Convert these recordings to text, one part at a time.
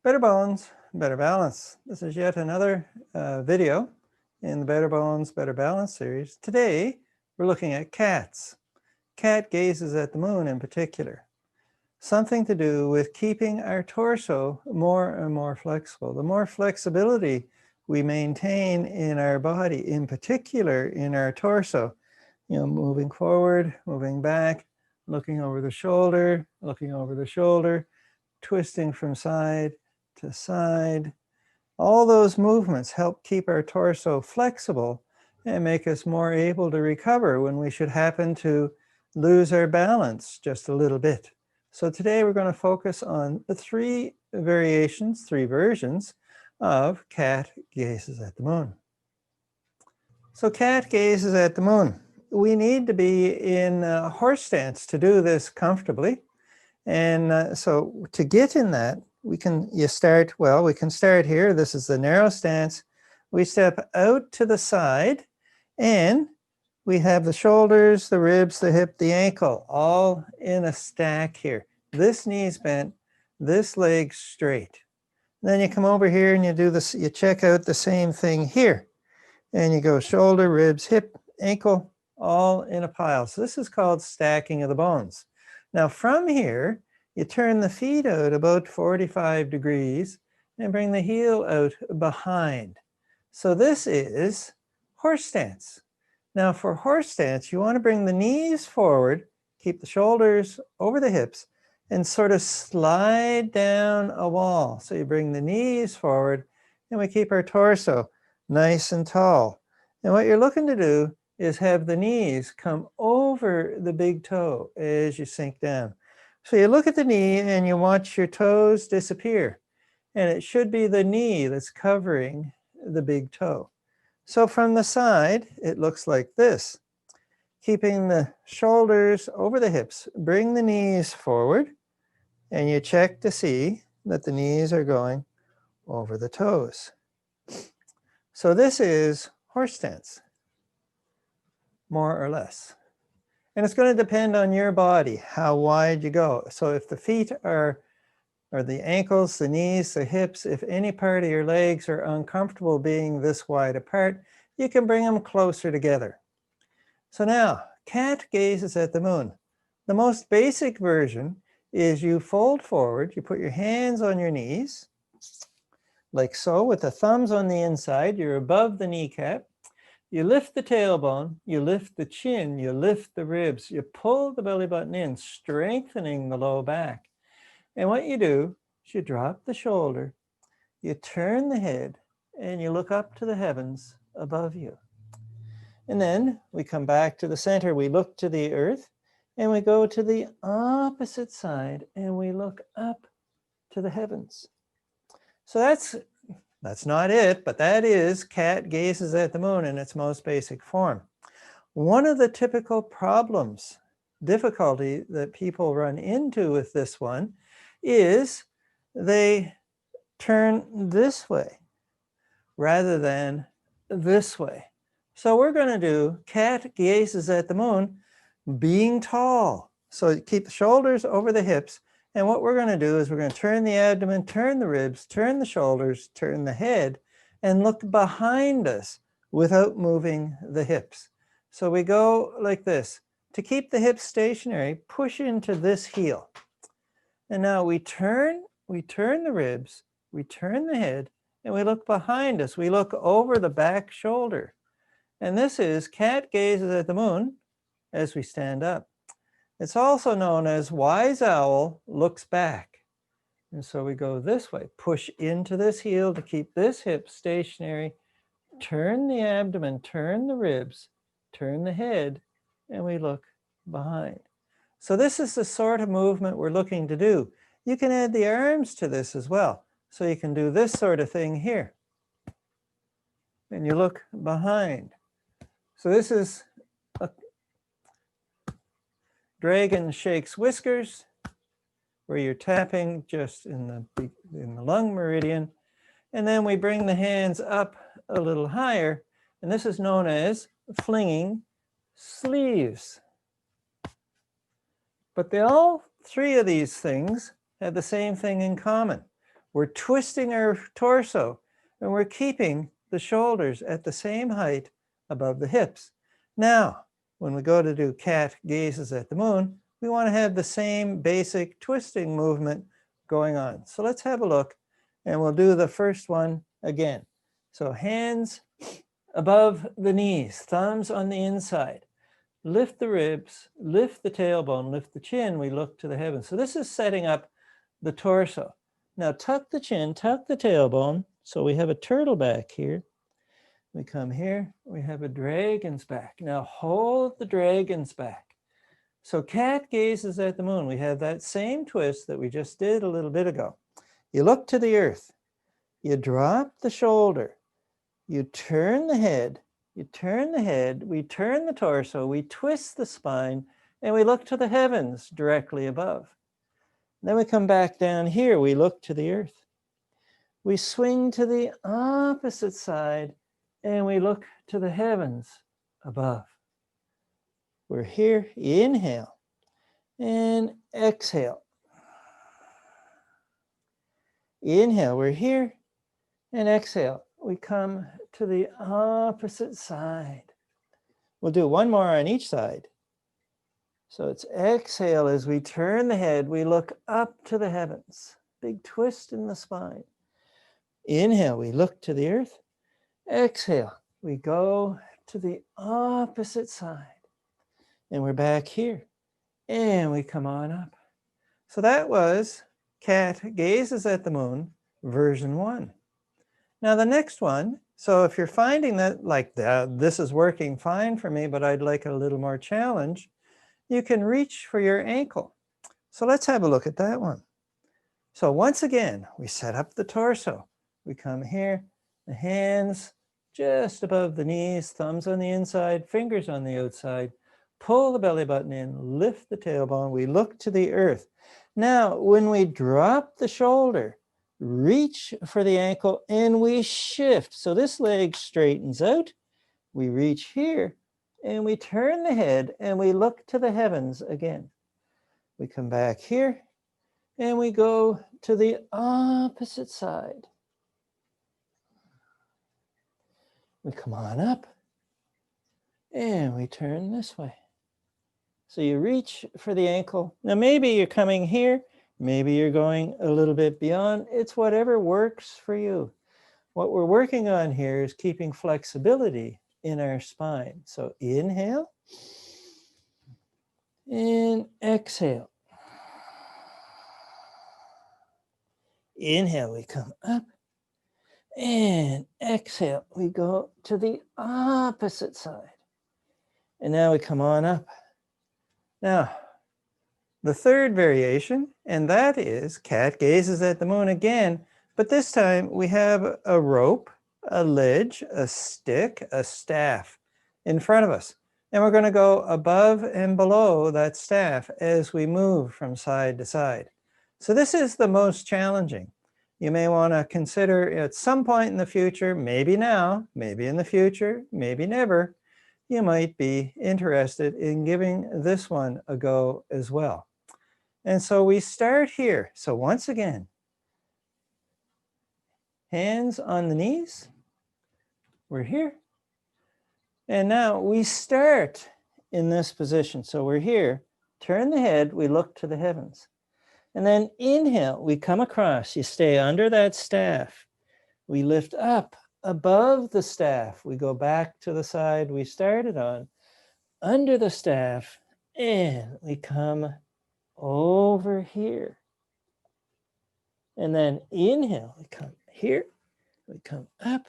Better bones, better balance. This is yet another video in the Better Bones, Better Balance series. Today, we're looking at cats. Cat gazes at the moon in particular. Something to do with keeping our torso more and more flexible. The more flexibility we maintain in our body, in particular in our torso, moving forward, moving back, looking over the shoulder, twisting from side to side. All those movements help keep our torso flexible and make us more able to recover when we should happen to lose our balance just a little bit. So today we're going to focus on the three versions of cat gazes at the moon. So cat gazes at the moon. We need to be in horse stance to do this comfortably. And so to get in that, we can start here. This is the narrow stance. We step out to the side and we have the shoulders, the ribs, the hip, the ankle, all in a stack here. This knee's bent, this leg straight. Then you come over here and you do this, you check out the same thing here. And you go shoulder, ribs, hip, ankle, all in a pile. So this is called stacking of the bones. Now from here, you turn the feet out about 45 degrees and bring the heel out behind. So this is horse stance. Now for horse stance, you want to bring the knees forward, keep the shoulders over the hips, and sort of slide down a wall. So you bring the knees forward and we keep our torso nice and tall. And what you're looking to do is have the knees come over the big toe as you sink down. So you look at the knee and you watch your toes disappear. And it should be the knee that's covering the big toe. So from the side, it looks like this. Keeping the shoulders over the hips, bring the knees forward, and you check to see that the knees are going over the toes. So this is horse stance, more or less. And it's going to depend on your body, how wide you go. So if the feet are, or the ankles, the knees, the hips, if any part of your legs are uncomfortable being this wide apart, you can bring them closer together. So now, cat gazes at the moon. The most basic version is you fold forward, you put your hands on your knees, like so, with the thumbs on the inside, you're above the kneecap. You lift the tailbone, you lift the chin, you lift the ribs, you pull the belly button in, strengthening the low back. And what you do is you drop the shoulder, you turn the head, and you look up to the heavens above you. And then we come back to the center, we look to the earth, and we go to the opposite side, and we look up to the heavens. So that's not it, but that is cat gazes at the moon in its most basic form. One of the typical problems, difficulty that people run into with this one is they turn this way rather than this way. So we're going to do cat gazes at the moon being tall. So keep the shoulders over the hips. And what we're going to do is we're going to turn the abdomen, turn the ribs, turn the shoulders, turn the head, and look behind us without moving the hips. So we go like this. To keep the hips stationary, push into this heel. And now we turn the ribs, we turn the head, and we look behind us. We look over the back shoulder. And this is cat gazes at the moon as we stand up. It's also known as wise owl looks back. And so we go this way, push into this heel to keep this hip stationary, turn the abdomen, turn the ribs, turn the head, and we look behind. So this is the sort of movement we're looking to do. You can add the arms to this as well. So you can do this sort of thing here. And you look behind. So this is a dragon shakes whiskers, where you're tapping just in the lung meridian. And then we bring the hands up a little higher. And this is known as flinging sleeves. But all three of these things have the same thing in common. We're twisting our torso, and we're keeping the shoulders at the same height above the hips. Now, when we go to do cat gazes at the moon, we want to have the same basic twisting movement going on. So let's have a look, and we'll do the first one again. So hands above the knees, thumbs on the inside. Lift the ribs, lift the tailbone, lift the chin. We look to the heavens. So this is setting up the torso. Now tuck the chin, tuck the tailbone. So we have a turtle back here. We come here, we have a dragon's back. Now hold the dragon's back. So cat gazes at the moon. We have that same twist that we just did a little bit ago. You look to the earth. You drop the shoulder. You turn the head. You turn the head. We turn the torso. We twist the spine. And we look to the heavens directly above. Then we come back down here. We look to the earth. We swing to the opposite side. And we look to the heavens above. We're here. Inhale. And exhale. Inhale. We're here. And exhale. We come to the opposite side. We'll do one more on each side. So it's exhale as we turn the head. We look up to the heavens. Big twist in the spine. Inhale, we look to the earth. Exhale, we go to the opposite side. And we're back here. And we come on up. So that was cat gazes at the moon, version 1. Now the next one, so if you're finding that like this is working fine for me, but I'd like a little more challenge, you can reach for your ankle. So let's have a look at that one. So once again, we set up the torso. We come here, the hands just above the knees, thumbs on the inside, fingers on the outside. Pull the belly button in, lift the tailbone. We look to the earth. Now, when we drop the shoulder, reach for the ankle and we shift. So this leg straightens out. We reach here and we turn the head and we look to the heavens again. We come back here and we go to the opposite side. We come on up and we turn this way. So you reach for the ankle. Now maybe you're coming here. Maybe you're going a little bit beyond. It's whatever works for you. What we're working on here is keeping flexibility in our spine. So inhale and exhale. Inhale, we come up, and exhale, we go to the opposite side. And now we come on up. Now, the third variation, and that is cat gazes at the moon again, but this time we have a rope, a ledge, a stick, a staff in front of us. And we're going to go above and below that staff as we move from side to side. So this is the most challenging. You may want to consider at some point in the future, maybe now, maybe in the future, maybe never, you might be interested in giving this one a go as well. And so we start here. So once again, hands on the knees. We're here. And now we start in this position. So we're here, turn the head, we look to the heavens. And then inhale, we come across. You stay under that staff. We lift up above the staff. We go back to the side we started on, under the staff, and we come over here. And then inhale, we come here, we come up,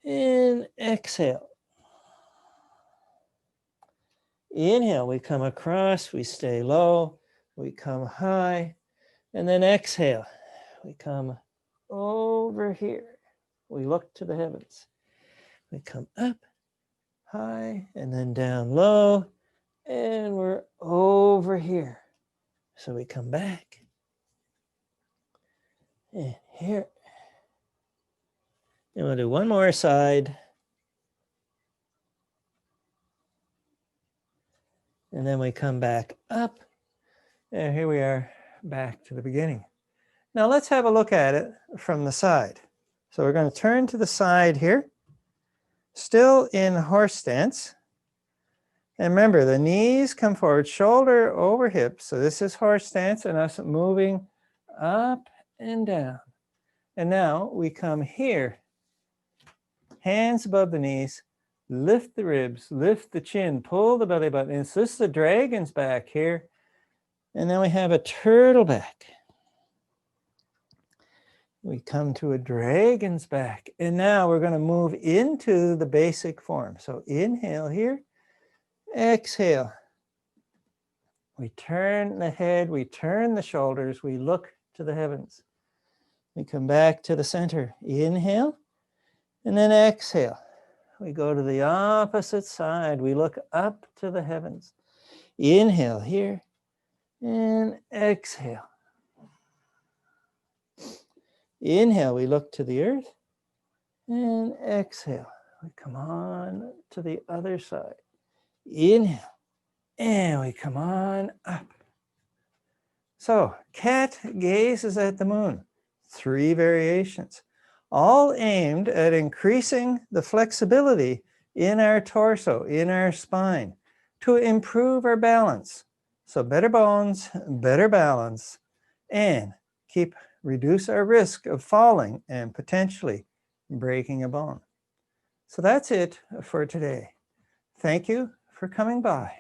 and exhale. Inhale, we come across, we stay low, we come high, and then exhale, we come over here. We look to the heavens. We come up, high, and then down low, and we're over here. So we come back, and here. And we'll do one more side. And then we come back up. And here we are back to the beginning. Now let's have a look at it from the side. So we're going to turn to the side here, still in horse stance. And remember, the knees come forward, shoulder over hips. So this is horse stance and us moving up and down. And now we come here, hands above the knees, lift the ribs, lift the chin, pull the belly button in. So this is the dragon's back here. And then we have a turtle back. We come to a dragon's back. And now we're going to move into the basic form. So inhale here, exhale. We turn the head, we turn the shoulders, we look to the heavens. We come back to the center. Inhale, and then exhale. We go to the opposite side. We look up to the heavens. Inhale here, and exhale. Inhale, we look to the earth, and exhale. We come on to the other side. Inhale, and we come on up. So, cat gazes at the moon. 3 variations, all aimed at increasing the flexibility in our torso, in our spine, to improve our balance. So better bones, better balance, and reduce our risk of falling and potentially breaking a bone. So that's it for today. Thank you for coming by.